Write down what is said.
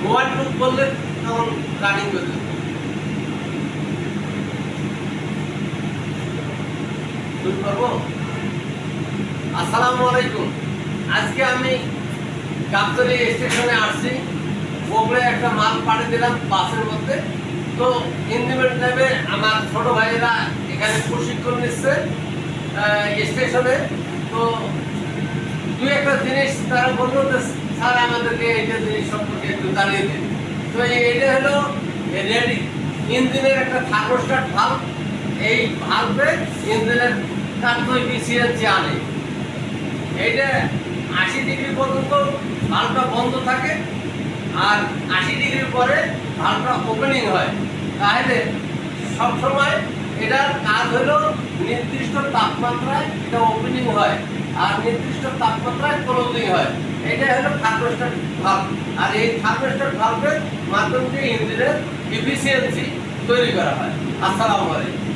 Mobile টুক করলে তখন running করবে। শুরু করবো। আসসালামু আলাইকুম। আজকে আমি গাবতলী স্টেশনে আসছি। ওপরে একটা মাল পাঠিয়ে দিলাম বাসের মধ্যে। তো ইন্ডিমেন্ট নেবে আমার ছোট ভাইয়েরা এখানে প্রশিক্ষণ নিচ্ছে স্টেশনে। তো দুই একটা জিনিস তারা বললো যে স্যার আমাদেরকে এইটা জিনিস সম্পর্কে একটু জানিয়ে দিন। তো এইটা হলো রেডি ইঞ্জিনের একটা থার্মোস্ট্যাট ভাল্ব। এই ভাল্বে ইঞ্জিনের কার্য এফিসিয়েন্সি আনে। এইটা 80 ডিগ্রি পর্যন্ত ভাল্বটা বন্ধ থাকে, আর 80 ডিগ্রির পরে ভাল্বটা ওপেনিং হয়। তাহলে সবসময় এটার কাজ হলো নির্দিষ্ট তাপমাত্রায় এটা ওপেনিং হয়, আর নির্দিষ্ট তাপমাত্রায় ক্লোজিং হয়। এটা হলো থার্মোস্ট্যাট ভাল্ব। আর এই থার্মোস্ট্যাট ভাল্বের মাধ্যমে ইঞ্জিনের এফিসিয়েন্সি তৈরি করা হয়। আসসালামু আলাইকুম।